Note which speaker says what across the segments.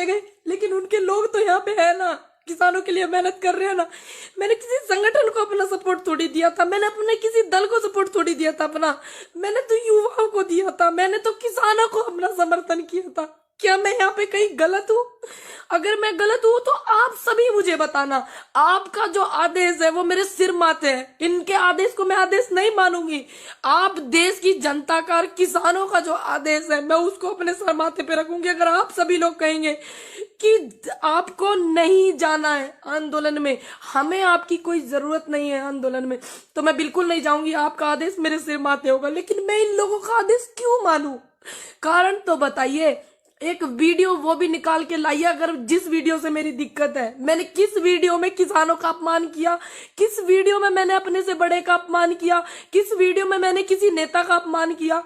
Speaker 1: चले गए, लेकिन उनके लोग तो यहाँ पे है ना, किसानों के लिए मेहनत कर रहे हैं ना। मैंने किसी संगठन को अपना सपोर्ट थोड़ी दिया था, मैंने अपने किसी दल को सपोर्ट थोड़ी दिया था अपना, मैंने तो युवाओं को दिया था, मैंने तो किसानों को अपना समर्थन किया था। क्या मैं यहाँ पे कहीं गलत हूँ? अगर मैं गलत हूँ तो आप सभी मुझे बताना। आपका जो आदेश है वो मेरे सिर माथे है, इनके आदेश को मैं आदेश नहीं मानूंगी। आप देश की जनता का और किसानों का जो आदेश है मैं उसको अपने सर माथे पे रखूंगी। अगर आप सभी लोग कहेंगे कि आपको नहीं जाना है आंदोलन में, हमें आपकी कोई जरूरत नहीं है आंदोलन में, तो मैं बिल्कुल नहीं जाऊंगी। आपका आदेश मेरे सिर माथे होगा, लेकिन मैं इन लोगों का आदेश क्यों मानूं? कारण तो बताइए। एक वीडियो वो भी निकाल के लाइए, अगर जिस वीडियो से मेरी दिक्कत है। मैंने किस वीडियो में किसानों का अपमान किया? किस वीडियो में मैंने अपने से बड़े का अपमान किया? किस वीडियो में मैंने किसी नेता का अपमान किया?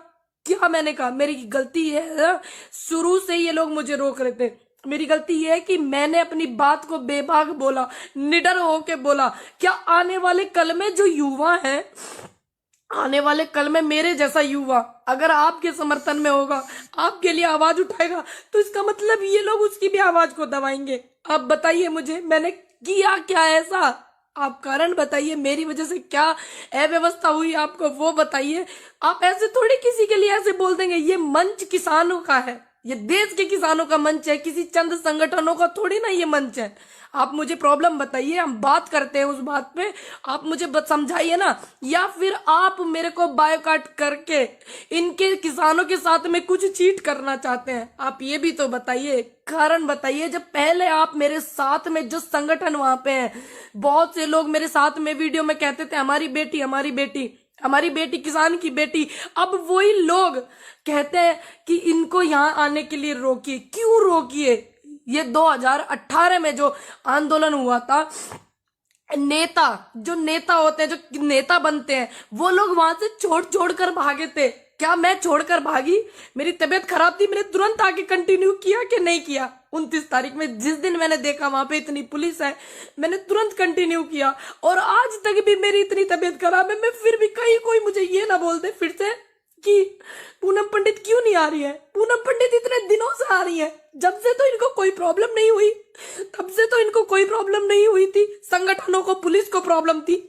Speaker 1: क्या मैंने कहा? मेरी गलती है, शुरू से ये लोग मुझे रोक रहे थे। मेरी गलती यह है कि मैंने अपनी बात को बेबाक बोला, निडर होके बोला। क्या आने वाले कल में जो युवा है, आने वाले कल में मेरे जैसा युवा अगर आपके समर्थन में होगा, आपके लिए आवाज उठाएगा, तो इसका मतलब ये लोग उसकी भी आवाज को दबाएंगे। आप बताइए मुझे, मैंने किया क्या ऐसा? आप कारण बताइए, मेरी वजह से क्या अव्यवस्था हुई आपको वो बताइए। आप ऐसे थोड़ी किसी के लिए ऐसे बोल देंगे। ये मंच किसानों का है, ये देश के किसानों का मंच है, किसी चंद संगठनों का थोड़ी ना ये मंच है। आप मुझे प्रॉब्लम बताइए, हम बात करते हैं उस बात पे। आप मुझे समझाइए ना, या फिर आप मेरे को बायोकाट करके इनके किसानों के साथ में कुछ चीट करना चाहते हैं? आप ये भी तो बताइए, कारण बताइए। जब पहले आप मेरे साथ में जो संगठन वहां पे हैं, बहुत से लोग मेरे साथ में वीडियो में कहते थे हमारी बेटी, हमारी बेटी, हमारी बेटी, किसान की बेटी। अब वही लोग कहते हैं कि इनको यहाँ आने के लिए रोकिए। क्यों रोकिए? ये 2018 में जो आंदोलन हुआ था, नेता, जो नेता होते हैं, जो नेता बनते हैं, वो लोग वहां से छोड़ कर भागे थे। क्या मैं छोड़कर भागी? मेरी तबीयत खराब थी, मैंने तुरंत आके कंटिन्यू किया कि नहीं किया? 29 तारीख में जिस दिन मैंने देखा वहां पे इतनी पुलिस है, मैंने तुरंत कंटिन्यू किया। और आज तक भी मेरी इतनी तबीयत खराब है, मैं फिर भी कहीं कोई मुझे ये ना बोल दे फिर से कि पूनम पंडित क्यों नहीं आ रही है। पूनम पंडित इतने दिनों से आ रही है, जब से तो इनको कोई प्रॉब्लम नहीं हुई, तब से तो इनको कोई प्रॉब्लम नहीं हुई थी। संगठनों को, पुलिस को प्रॉब्लम थी,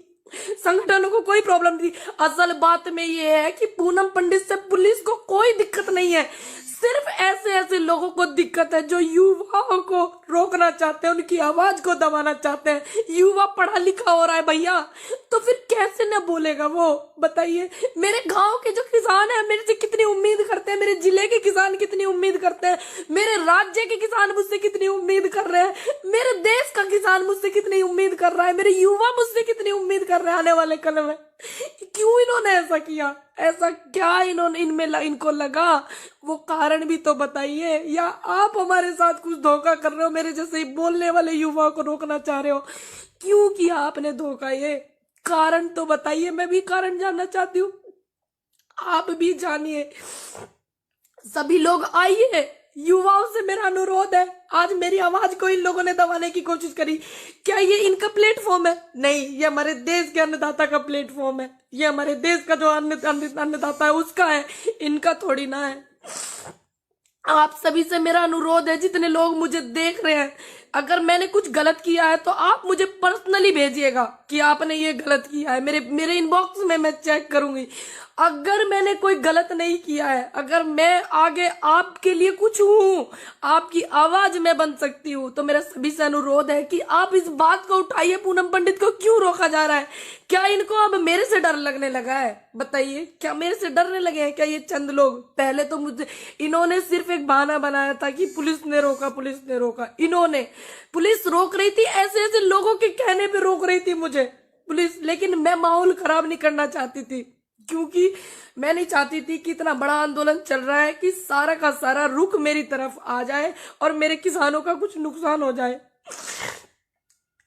Speaker 1: संगठनों को कोई प्रॉब्लम थी। असल बात में ये है कि पूनम पंडित से पुलिस को कोई दिक्कत नहीं है, सिर्फ ऐसे ऐसे लोगों को दिक्कत है जो युवाओं को रोकना चाहते हैं, उनकी आवाज को दबाना चाहते हैं। युवा पढ़ा लिखा हो रहा है भैया, तो फिर कैसे न बोलेगा वो? बताइए। मेरे गांव के जो किसान है मेरे से कितनी उम्मीद करते हैं, मेरे जिले के किसान कितनी उम्मीद करते हैं, मेरे राज्य के किसान मुझसे कितनी उम्मीद कर रहे हैं, मेरे देश का किसान मुझसे कितनी उम्मीद कर रहा है, मेरे युवा मुझसे कितनी उम्मीद कर रहे हैं आने वाले कल में। क्यों इन्होंने ऐसा किया? ऐसा क्या इन्होंने इनको लगा? वो कारण भी तो बताइए। या आप हमारे साथ कुछ धोखा कर रहे हो, मेरे जैसे बोलने वाले युवाओं को रोकना चाह रहे हो? क्यों किया आपने धोखा? ये कारण तो बताइए, मैं भी कारण जानना चाहती हूँ, आप भी जानिए। सभी लोग आइए, युवाओं से मेरा अनुरोध है। आज मेरी आवाज को इन लोगों ने दबाने की कोशिश करी, क्या ये इनका प्लेटफॉर्म है? नहीं, ये हमारे देश के अन्नदाता का प्लेटफॉर्म है, ये हमारे देश का जो अन्नदाता है उसका है, इनका थोड़ी ना है। आप सभी से मेरा अनुरोध है, जितने लोग मुझे देख रहे हैं, अगर मैंने कुछ गलत किया है तो आप मुझे पर्सनली भेजिएगा कि आपने ये गलत किया है। मेरे इनबॉक्स में मैं चेक करूंगी। अगर मैंने कोई गलत नहीं किया है, अगर मैं आगे आपके लिए कुछ हूं, आपकी आवाज में बन सकती हूँ, तो मेरा सभी से अनुरोध है कि आप इस बात को उठाइए। पूनम पंडित को क्यों रोका जा रहा है? क्या इनको अब मेरे से डर लगने लगा है? बताइए, क्या मेरे से डरने लगे हैं क्या ये चंद लोग? पहले तो मुझे इन्होंने सिर्फ एक बहाना बनाया था कि पुलिस ने रोका, पुलिस ने रोका। इन्होंने, पुलिस रोक रही थी, ऐसे ऐसे लोगों के कहने पे रोक रही थी मुझे पुलिस, लेकिन मैं माहौल खराब नहीं करना चाहती थी, क्योंकि मैं नहीं चाहती थी कि इतना बड़ा आंदोलन चल रहा है कि सारा का सारा रुख मेरी तरफ आ जाए और मेरे किसानों का कुछ नुकसान हो जाए।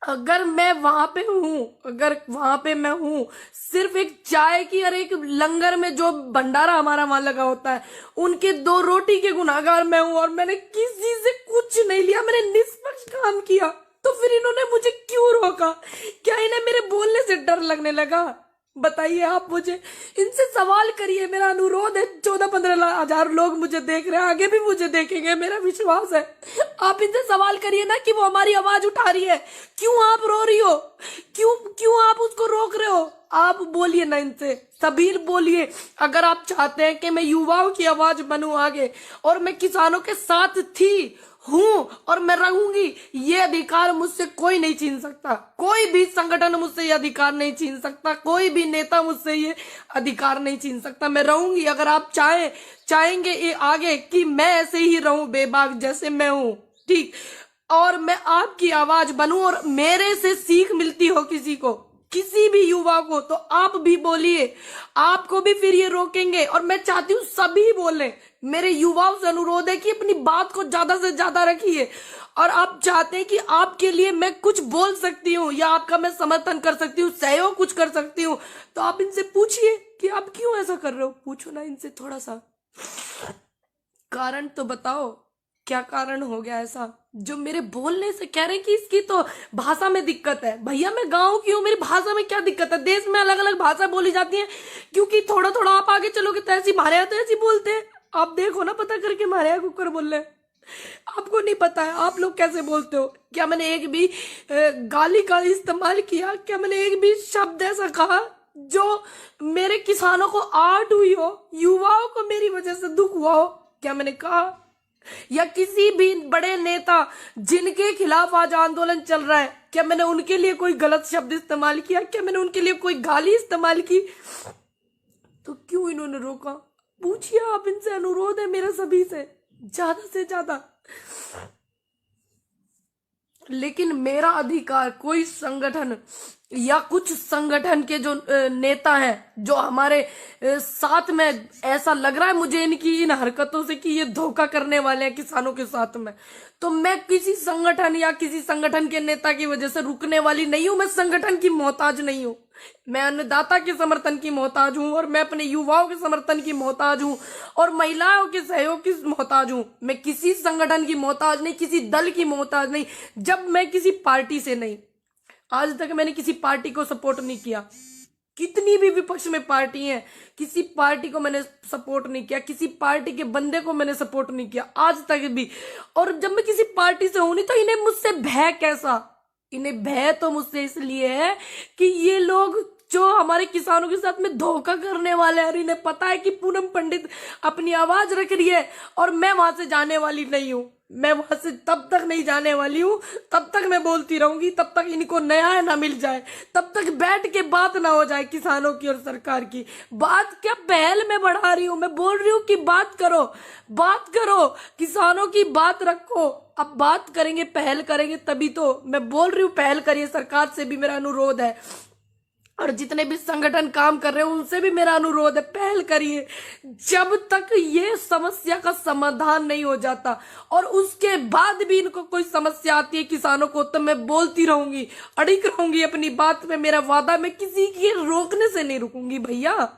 Speaker 1: अगर मैं वहां पे हूं, अगर वहां पे मैं हूं, सिर्फ एक चाय की और एक लंगर में जो भंडारा हमारा वहां लगा होता है, उनके 2 रोटी के गुनाहगार मैं हूं, और मैंने किसी से कुछ नहीं लिया, मैंने निष्पक्ष काम किया। तो फिर इन्होंने मुझे क्यों रोका? क्या इन्हें मेरे बोलने से डर लगने लगा? बताइए आप मुझे, इनसे सवाल करिए। मेरा अनुरोध है, 14-15 हजार लोग मुझे देख रहे हैं, आगे भी मुझे देखेंगे, मेरा विश्वास है। आप इनसे सवाल करिए ना कि वो हमारी आवाज उठा रही है, क्यों आप रो रही हो, क्यों क्यों आप उसको रोक रहे हो। आप बोलिए ना इनसे, सबीर बोलिए। अगर आप चाहते हैं कि मैं युवाओं की आवाज बनूं आगे, और मैं किसानों के साथ थी, हूं और मैं रहूंगी, ये अधिकार मुझसे कोई नहीं छीन सकता। कोई भी संगठन मुझसे ये अधिकार नहीं छीन सकता, कोई भी नेता मुझसे ये अधिकार नहीं छीन सकता। मैं रहूंगी। अगर आप चाहेंगे ये आगे कि मैं ऐसे ही रहूं बेबाक जैसे मैं हूं, ठीक, और मैं आपकी आवाज बनूं और मेरे से सीख मिलती हो किसी को, किसी भी युवा को, तो आप भी बोलिए। आपको भी फिर ये रोकेंगे, और मैं चाहती हूँ सभी बोले। मेरे युवाओं से अनुरोध है कि अपनी बात को ज्यादा से ज्यादा रखिए। और आप चाहते हैं कि आपके लिए मैं कुछ बोल सकती हूँ या आपका मैं समर्थन कर सकती हूँ, सहयोग कुछ कर सकती हूँ, तो आप इनसे पूछिए कि आप क्यों ऐसा कर रहे हो। पूछो ना इनसे, थोड़ा सा कारण तो बताओ, क्या कारण हो गया ऐसा जो मेरे बोलने से कह रहे हैं कि इसकी तो भाषा में दिक्कत है। भैया मैं गांव की हूँ, मेरी भाषा में क्या दिक्कत है। देश में अलग अलग भाषा बोली जाती है, क्योंकि थोड़ा थोड़ा आप आगे चलोगे तो ऐसी, हमारे यहाँ तो ऐसी बोलते हैं। आप देखो ना, पता करके, हमारे यहाँ कुकर बोल रहे हैं। आपको नहीं पता है आप लोग कैसे बोलते हो। क्या मैंने एक भी गाली का इस्तेमाल किया? क्या मैंने एक भी शब्द ऐसा कहा जो मेरे किसानों को आहट हुई हो, युवाओं को मेरी वजह से दुख हुआ हो? क्या मैंने कहा? या किसी भी बड़े नेता जिनके खिलाफ आज आंदोलन चल रहा है, क्या मैंने उनके लिए कोई गलत शब्द इस्तेमाल किया? क्या मैंने उनके लिए कोई गाली इस्तेमाल की? तो क्यों इन्होंने रोका? पूछिए आप इनसे, अनुरोध है मेरा सभी से, ज्यादा से ज्यादा। लेकिन मेरा अधिकार कोई संगठन या कुछ संगठन के जो नेता हैं, जो हमारे साथ में, ऐसा लग रहा है मुझे इनकी इन हरकतों से कि ये धोखा करने वाले हैं किसानों के साथ में, तो मैं किसी संगठन या किसी संगठन के नेता की वजह से रुकने वाली नहीं हूं। मैं संगठन की मोहताज नहीं हूं। मैं अन्नदाता के समर्थन की मोहताज हूं, और मैं अपने युवाओं के समर्थन की मोहताज हूं, और महिलाओं के सहयोग की मोहताज हूं। मैं किसी संगठन की मोहताज नहीं, किसी दल की मोहताज नहीं। जब मैं किसी पार्टी से नहीं, आज तक मैंने किसी पार्टी को सपोर्ट नहीं किया। कितनी भी विपक्ष में पार्टी है, किसी पार्टी को मैंने सपोर्ट नहीं किया, किसी पार्टी के बंदे को मैंने सपोर्ट नहीं किया आज तक भी। और जब मैं किसी पार्टी से हूं नहीं, तो इन्हें मुझसे भय कैसा? इन्हें भय तो मुझसे इसलिए है कि ये लोग जो हमारे किसानों के साथ में धोखा करने वाले हैं, और इन्हें पता है कि पूनम पंडित अपनी आवाज रख रही है, और मैं वहां से जाने वाली नहीं हूं। मैं वहां से तब तक नहीं जाने वाली हूं, तब तक मैं बोलती रहूंगी, तब तक इनको न्याय ना मिल जाए, तब तक बैठ के बात ना हो जाए किसानों की और सरकार की। बात क्या पहल में बढ़ा रही हूं, मैं बोल रही हूं कि बात करो, बात करो, किसानों की बात रखो। अब बात करेंगे, पहल करेंगे, तभी तो मैं बोल रही हूँ पहल करिए। सरकार से भी मेरा अनुरोध है, और जितने भी संगठन काम कर रहे हैं उनसे भी मेरा अनुरोध है, पहल करिए। जब तक ये समस्या का समाधान नहीं हो जाता, और उसके बाद भी इनको कोई समस्या आती है किसानों को, तो मैं बोलती रहूंगी, अड़िग रहूंगी अपनी बात में। मेरा वादा, मैं किसी के रोकने से नहीं रुकूंगी भैया।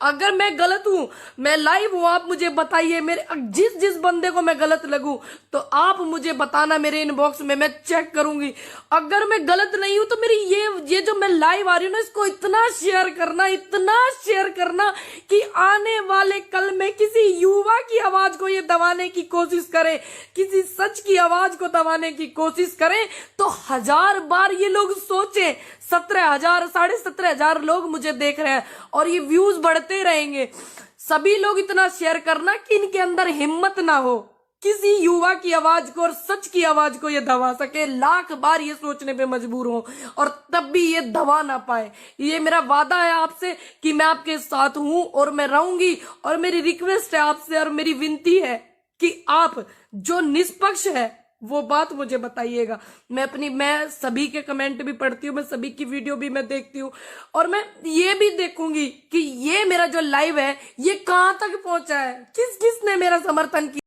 Speaker 1: अगर मैं गलत हूं, मैं लाइव हूं, आप मुझे बताइए। मेरे जिस जिस बंदे को मैं गलत लगूं, तो आप मुझे बताना मेरे इनबॉक्स में, मैं चेक करूंगी। अगर मैं गलत नहीं हूं, तो मेरी ये जो मैं लाइव आ रही हूं ना, इसको इतना शेयर करना, इतना शेयर करना कि आने वाले कल में किसी युवा की आवाज को ये दबाने की कोशिश करें, किसी सच की आवाज को दबाने की कोशिश करें, तो 1000 बार ये लोग सोचें। 17,000, 17,500 लोग मुझे देख रहे हैं, और ये व्यूज बढ़ते रहेंगे। सभी लोग इतना शेयर करना कि इनके अंदर हिम्मत ना हो किसी युवा की आवाज को और सच की आवाज को ये दबा सके। लाख बार ये सोचने पे मजबूर हो, और तब भी ये दबा ना पाए। ये मेरा वादा है आपसे कि मैं आपके साथ हूं और मैं रहूंगी। और मेरी रिक्वेस्ट है आपसे, और मेरी विनती है कि आप जो निष्पक्ष है वो बात मुझे बताइएगा। मैं सभी के कमेंट भी पढ़ती हूँ, मैं सभी की वीडियो भी मैं देखती हूँ, और मैं ये भी देखूंगी कि ये मेरा जो लाइव है ये कहाँ तक पहुंचा है, किस किस ने मेरा समर्थन किया।